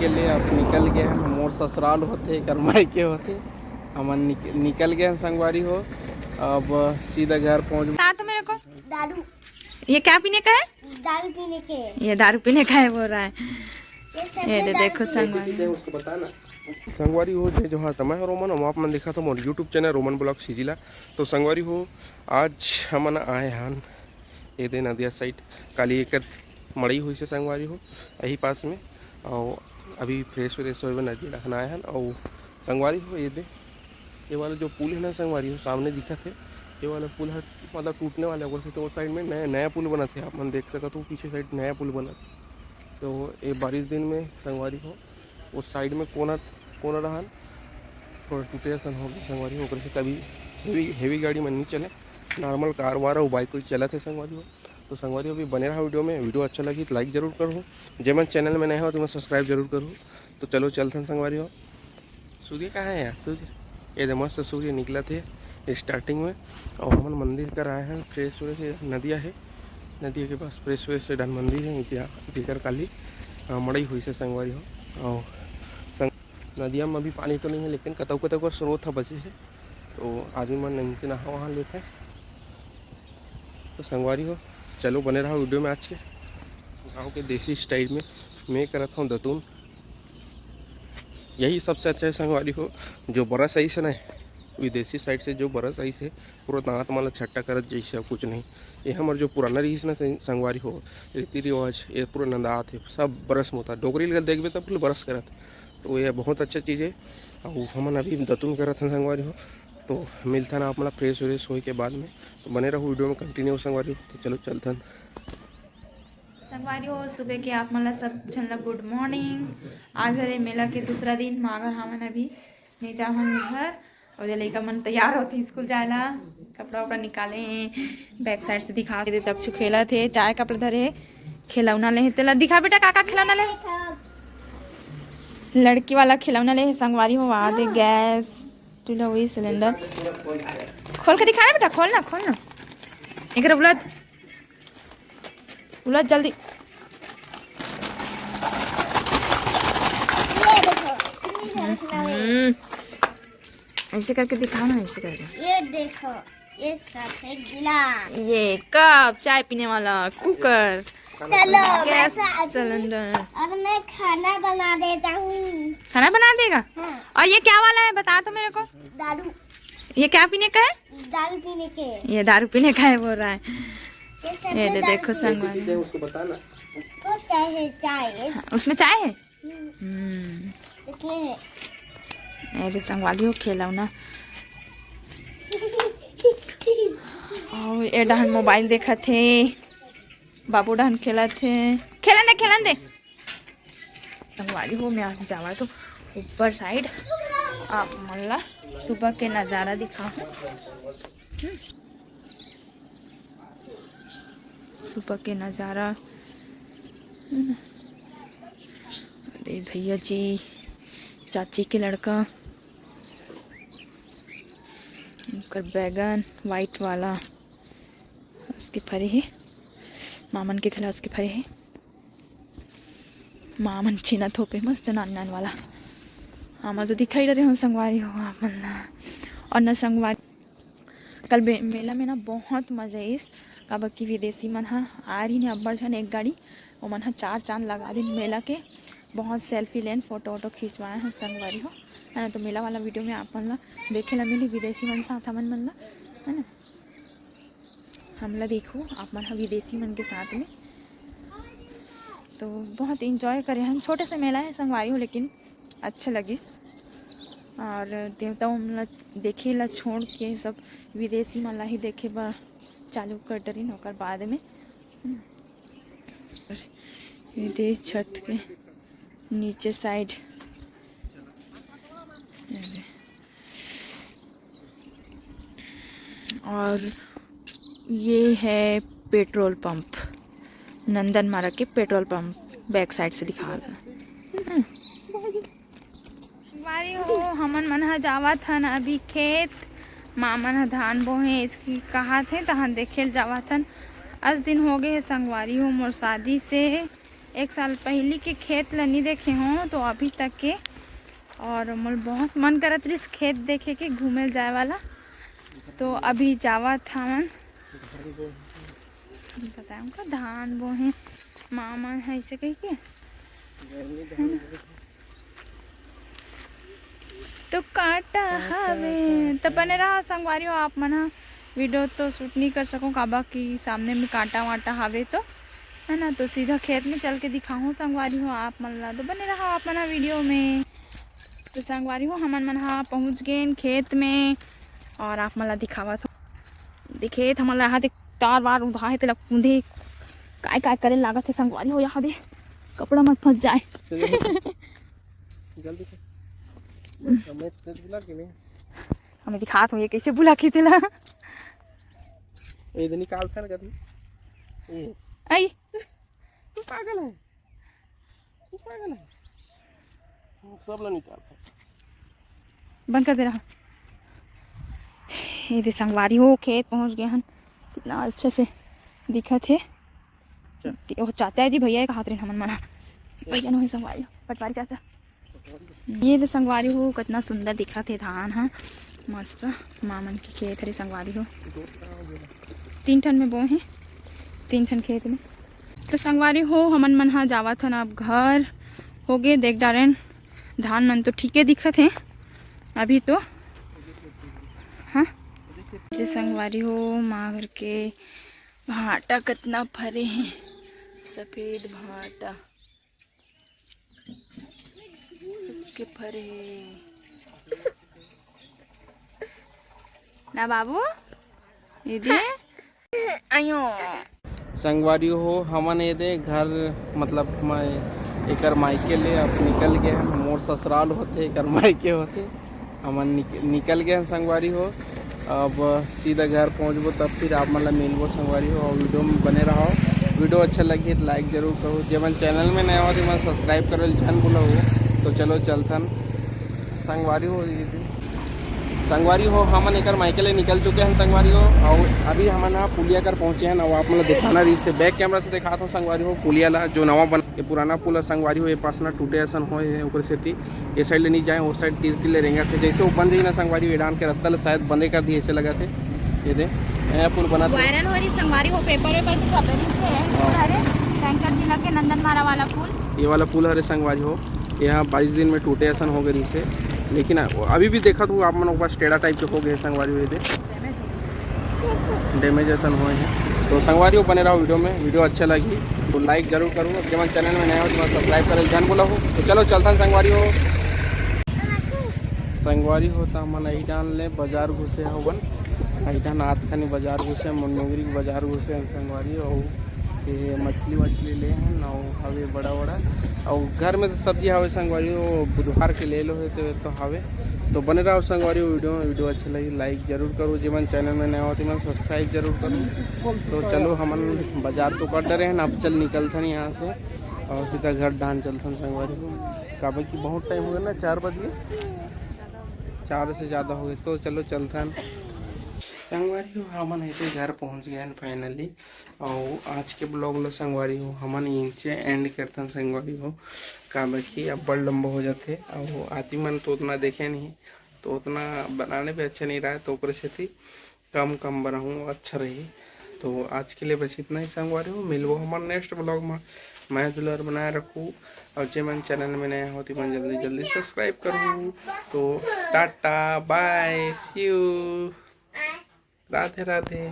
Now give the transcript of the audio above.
के लिए अब निकल गए हैं। मोर ससुराल होते करमाई के होते हम निकल गए हैं संगवारी हो। अब सीधा घर पहुँच। तो मेरे को दारू, ये क्या पीने का है? दारू पीने के। ये दारू पीने का है बोल रहा है। ये देखो संगवारी उसको बताना संगवारी हो जो हाँ तमा रोमन हम आप मन देखा तो मोर यूट्यूब चैनल रोमन ब्लॉग सीजिला। तो संगवारी हो आज हम आए हैं ये दे नदिया साइड काली एक मड़ी हुई से संगवारी हो यही पास में। और अभी फ्रेश व्रेश हो नदी रखना आए हैं। और संगवारी हो ये वाला जो पुल है ना संगवारी हो सामने दिखा थे ये वाला पुल है मतलब टूटने वाला है। तो उस साइड में नया पुल बना थे आप मन देख सका तो पीछे साइड नया पुल बना। तो ये बारिश दिन में संगवारी हो उस साइड में कोना रहा थोड़ा टूटे सन हो संगवारी हो से कभी हेवी गाड़ी में नहीं चले नॉर्मल कार वार और बाइक कोई चला थे संगवारी हो। तो संगवारी हो भी बने रहा वीडियो में। वीडियो अच्छा लगी तो लाइक जरूर करो। जब मैं चैनल में नया हो तो मैं सब्सक्राइब जरूर करूँ। तो चलो चलते हैं संगवारी हो। सूर्य कहाँ है यार सूर्य ये मस्त सूर्य निकला थे स्टार्टिंग में। और हम मंदिर कर आए हैं फ्रेश से नदिया है नदिया के पास फ्रेश से डन मंदिर है जेकर काली मड़ई हुई से संगवारी हो। और नदिया में अभी पानी तो नहीं है लेकिन कतौ का स्रोत है बचे है। तो आदमी मन नहीं नहा वहाँ लेते हैं। तो संगवारी हो चलो बने रहा वीडियो में। आज के गाँव के देसी स्टाइल में मैं करता हूँ दतून यही सबसे अच्छा है संगवारी हो। जो बड़ा सही से ना विदेशी साइड से जो बड़ा सही से पूरा दांत माला छट्टा करत जैसे कुछ नहीं। ये हमारे जो पुराना रही ना संगवारी हो रीति रिवाज ये पूरा नंदात है सब बरस में होता डोगरी लगा देखबे तब पूरा बरस करत। तो ये बहुत अच्छा चीज़ है। और हम अभी दतून करत हैं संगवारी हो। तो मिलता ना आप मतलब फ्रेश व्रेश हो के बाद में। तो बने रहो वीडियो में कंटिन्यू संगवारी। तो चलो चलते हैं संगवारी हो सुबह के आप मतलब सब झन गुड मॉर्निंग। आज हरे मेला के दूसरा दिन मागर हमन अभी नहीं जा हम घर और ये लड़का मन तैयार होती स्कूल जाएला कपड़ा वपड़ा निकाले हैं बैक साइड से दिखा दे तक खेला थे चाय कपड़ा धरे खिलौना ले तेला दिखा बेटा काका खिलौना ले लड़की वाला खिलौना ले संगवारी हो वहाँ दे गैस चूल्हा वही सिलेंडर खोल के दिखाना बेटा खोलना एक उलट जल्दी ऐसे करके दिखाओ ना ऐसे करके। ये देखो ये सफेद गिलास, ये कप चाय पीने वाला कुकर चलो गैस सिलेंडर और मैं खाना बना देता हूँ। खाना बना देगा। हाँ। और ये क्या वाला है बता तो मेरे को। दारू, ये क्या पीने का है? दारू पीने के। ये दारू पीने का है बोल रहा है। ये सफेद देखो संगवारी उसको बताना को चाय उसमें चाय है। इसमें ऐसे संगवारी हो खिलौना और ये डहन मोबाइल देखा थे बाबू डहन खेला थे खेलन दे संगवारी हो। मैं आज जावा तो ऊपर साइड आप मल्ला सुबह के नज़ारा दिखा सुबह के नज़ारा अरे भैया जी चाची के लड़का उनकर बैगन वाइट वाला उसके फरे है मामन के खिला उसके फरे है मामन छीना थोपे मस्त नान वाला आमा तो दिखाई रहे हो संगवारी हो आप और न संगवारी कल मेला में ना बहुत मजा इस काबर की विदेशी मन आ रही ने अब्बड़ झन एक गाड़ी वो मन 4 चांद लगा दिन मेला के बहुत सेल्फी लेन फोटो वोटो खिंचवाए हैं संगवारी हो है ना। तो मेला वाला वीडियो में आप मन ला देखे ला मिली विदेशी मन साथ हमन मन ला है ना हमला देखो आप मन विदेशी मन के साथ में। तो बहुत इंजॉय करे हम छोटे से मेला है संगवारी हो लेकिन अच्छा लगिस। और देवताओं ला देखे ला छोड़ के सब विदेशी मन ला ही देखे बा चालू कर डरी नौकर बाद में ये छत के नीचे साइड और ये है पेट्रोल पंप नंदन मारा के पेट्रोल पंप बैक साइड से दिखा रहा बारी हो। हमन मन हा जावा था ना अभी खेत मामन हा धान बोहे इसकी कहा थे तहाँ देखे जावा थन। आज दिन हो गए है संगवारी हो मोर शादी से 1 साल पहले के खेत ला नहीं देखे हों तो अभी तक के, और मोर बहुत मन करत रही खेत देखे के, घूमे जाए वाला। तो अभी जावा था मन बताया उनका धान बो है मामा है ऐसे कही के। तो काटा हवे तो बने रहा संगवारी हो आप मन। वीडियो तो शूट नहीं कर सकूं काबा कि सामने में कांटा वाटा हवे तो है ना, तो सीधा खेत में चल के दिखाऊं संगवारी हो आप मन ला। तो बने रहा आप मना वीडियो में। तो संगवारी हो हमन मन हा पहुँच गए खेत में और आप मन ला दिखावा तो दिखेत हमन ला यहाँ तार वार उधाए ते कूदे काय काय करे लागत है संगवारी हो। यहाँ दे कपड़ा मत फंस जाए। जल्दी हमें दिखा तो ये कैसे बुला के तेला ये निकाल कर कर ये आई तू पागल है, तू पागल है, सब ला निकाल सकता। बंद कर दे रहा। ये दे संगवारी हो खेत पहुंच गए हैं, कितना अच्छे से दिखा थे। वो चाचा जी भैया का हाथ रे हमन मना भैया नो संगवारी पटवारी चाचा। ये दे संगवारी हो कितना सुंदर दिखा थे धान। हाँ मस्त मामन की खेत हरी संगवारी हो। 3 ठन में बो हैं, 3 ठन खेत में। तो संगवारी हो हमन मन हाँ जावा था ना अब घर हो गए। देख डारेन धान मन तो ठीक है दिखत है अभी तो। हाँ ये संगवारी हो माघर के भाटा कितना भरे हैं, सफेद भाटा इसके भरे ना बाबू दीदी आयो। संगवारी हो हमन ये दे घर मतलब मैं एकर मायके ले अब निकल गए हैं। मोर ससुराल होते एकर मायके होते, हमन निकल गए हैं संगवारी हो। अब सीधा घर पहुंचबो तब फिर आप मतलब मिलबो संगवारी हो। और वीडियो में बने रहो। वीडियो अच्छा लगी तो लाइक जरूर करो। जब मन चैनल में नया हो तो मैं सब्सक्राइब करो ध्यान बोलो। तो चलो चलथन संगवारी हो। संगवारी हो हमन एकर माइकल निकल चुके हैं संगवारी हो। और अभी हमन यहाँ पुलिया कर पहुँचे हैं। और आप मतलब दिखाना रही से बैक कैमरा से दिखाता हूँ संगवारी हो पुलिया ला जो नवा बन। ये पुराना पुल है संगवारी हो। ये पास ना टूटे असन हो सेती ये साइड ले नहीं जाए उस साइड तीर ले रहेंगे थे। जैसे वो बन जाएगी ना संगवारी हो डान के रास्ता ले शायद बंदे कर दिए ऐसे लगा थे। ये दे नया पुल बना वायरल हो रही संगवारी हो पेपर वेपर भी छपे शंकर जी के नंदन मारा वाला पुल। ये वाला पुल है संगवारी हो। यहाँ 22 दिन में टूटे असन हो गई से, लेकिन अभी भी देखा तो आप मन पास टेढ़ा टाइप के हो गए संगवारी हुए थे, डैमेज असन हुए हैं। तो संगवारी हो बने रहो वीडियो में। वीडियो अच्छा लगी तो लाइक जरूर करूँ। जब मैं चैनल में नया हो तो सब्सक्राइब करो ध्यान बोला हो। तो चलो चलता संगवारी हो। संगवारी हो तो हम अहिडान ले बाजार घुसे होवन। अहिडान आत खानी बाजार घुसे मुन्नोगरी बाजार घुसे संगवारी हो। ये मछली ले हैं ना हवे बड़ा बड़ा। और घर में तो सब्जी हवे संगवारी हो बुधवार के ले लो है तो हवे। तो बने रहो संगवारी हो वीडियो में। वीडियो अच्छा लगी लाइक जरूर करो। जीवन चैनल में नया होती मैं सब्सक्राइब जरूर करूँ। तो चलो हमन बाजार तो कर डरे हैं ना, अब चल निकलते हैं यहाँ से और सीधा घर डान चलते हैं संगवारी हो। काबे की बहुत टाइम हो गया ना, 4 बज गए, 4 से ज़्यादा हो गए। तो चलो चलते हैं संगवारी हो। हमन ऐसे घर पहुंच गए हैं फाइनली। और आज के ब्लॉग लो संगवारी हो हमन नीचे एंड करते हैं संगवारी हो। का बाकी अब बड़ लंबा हो जाते और आती मन तो उतना देखे नहीं तो उतना बनाने पे अच्छा नहीं रहा। तो ऊपर से थी कम बनाऊँ अच्छा रही। तो आज के लिए बस इतना ही संगवारी हो। मिलबो हमारे नेक्स्ट ब्लॉग में। मैं दुलार बनाए रखूँ और जो मन चैनल में नया होती मैं जल्दी सब्सक्राइब करूँ। तो tata bye see you, Radhe Radhe.